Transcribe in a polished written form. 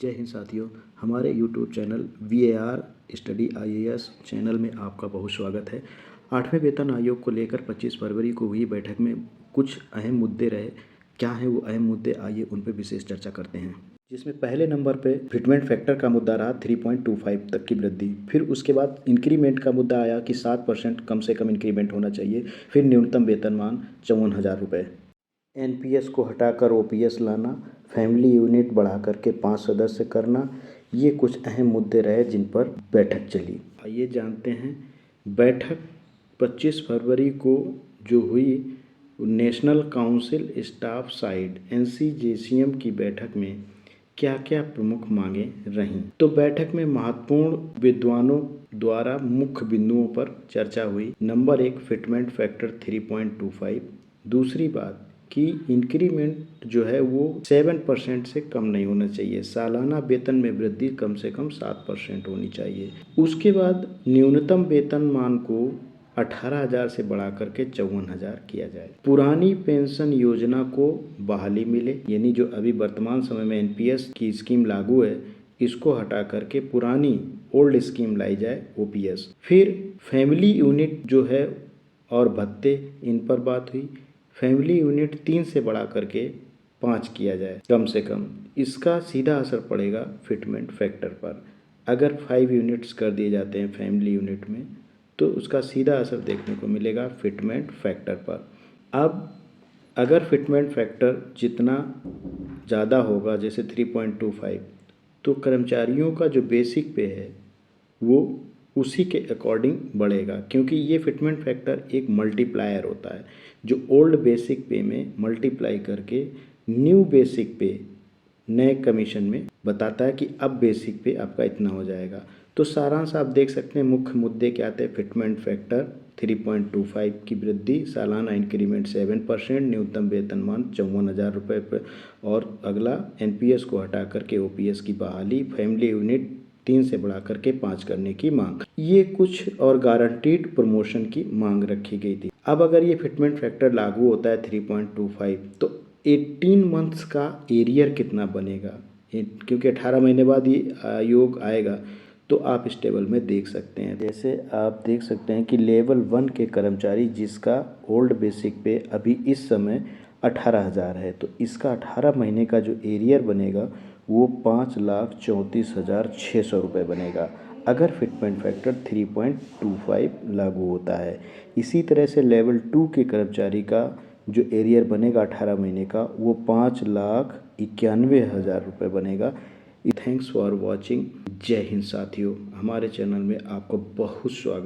जय हिंद साथियों, हमारे YouTube channel VAR study IAS channel में आपका बहुत स्वागत है। 8वें वेतन आयोग को लेकर 25 फरवरी को हुई बैठक में कुछ अहम मुद्दे रहे। क्या हैं वो अहम मुद्दे, आइए उन पर विशेष चर्चा करते हैं। जिसमें पहले नंबर पे फिटमेंट फैक्टर का मुद्दा रहा 3.25 तक की वृद्धि। फिर उसके बाद इंक्रीमेंट का मुद्दा आया कि 7% कम से कम इंक्रीमेंट होना चाहिए। फिर न्यूनतम वेतनमान 54,000 रुपये। NPS को हटाकर OPS लाना, फैमिली यूनिट बढ़ा करके 5 सदस्य करना, ये कुछ अहम मुद्दे रहे जिन पर बैठक चली। आइए जानते हैं बैठक 25 फरवरी को जो हुई national council staff side NCJCM की बैठक में क्या क्या प्रमुख मांगें रहीं। तो बैठक में महत्वपूर्ण विद्वानों द्वारा मुख्य बिंदुओं पर चर्चा हुई। Number 1, fitment factor 3.25। दूसरी बात कि इंक्रीमेंट जो है वो 7% से कम नहीं होना चाहिए। सालाना वेतन में वृद्धि कम से कम 7% होनी चाहिए। उसके बाद न्यूनतम वेतनमान को 18,000 से बढ़ा करके 54,000 किया जाए। पुरानी पेंशन योजना को बहाली मिले, यानी जो अभी वर्तमान समय में NPS की स्कीम लागू है इसको हटा करके पुरानी ओल्ड स्कीम लाई जाए OPS। फिर फैमिली यूनिट जो है और भत्ते, इन पर बात हुई। फैमिली यूनिट 3 से बढ़ा करके 5 किया जाए कम से कम। इसका सीधा असर पड़ेगा फिटमेंट फैक्टर पर। अगर 5 यूनिट्स कर दिए जाते हैं फैमिली यूनिट में तो उसका सीधा असर देखने को मिलेगा फिटमेंट फैक्टर पर। अब अगर फिटमेंट फैक्टर जितना ज़्यादा होगा जैसे 3.25, तो कर्मचारियों का जो बेसिक पे है वो उसी के अकॉर्डिंग बढ़ेगा, क्योंकि ये फिटमेंट फैक्टर एक मल्टीप्लायर होता है जो ओल्ड बेसिक पे में मल्टीप्लाई करके न्यू बेसिक पे नए कमीशन में बताता है कि अब बेसिक पे आपका इतना हो जाएगा। तो सारांश आप देख सकते हैं, मुख्य मुद्दे क्या थे। फिटमेंट फैक्टर 3.25 की वृद्धि, सालाना इंक्रीमेंट 7%, न्यूनतम वेतनमान 54,000 रुपये पर, और अगला NPS को हटा करके OPS की बहाली, फैमिली यूनिट 3 से बढ़ा करके 5 करने की मांग। ये कुछ और गारंटीड प्रमोशन की मांग रखी गई थी। अब अगर ये फिटमेंट फैक्टर लागू होता है 3.25, तो 18 मंथ्स का एरियर कितना बनेगा, क्योंकि 18 महीने बाद ये आयोग आएगा। तो आप इस टेबल में देख सकते हैं, जैसे आप देख सकते हैं कि लेवल 1 के कर्मचारी जिसका ओल्ड बेसिक पे अभी इस समय 18,000 है, तो इसका 18 महीने का जो एरियर बनेगा वो 5,34,600 रुपये बनेगा अगर फिटमेंट फैक्टर 3.25 लागू होता है। इसी तरह से लेवल 2 के कर्मचारी का जो एरियर बनेगा 18 महीने का वो 5,91,000 रुपये बनेगा। Thanks for watching. जय हिंद साथियों, हमारे चैनल में आपका बहुत स्वागत।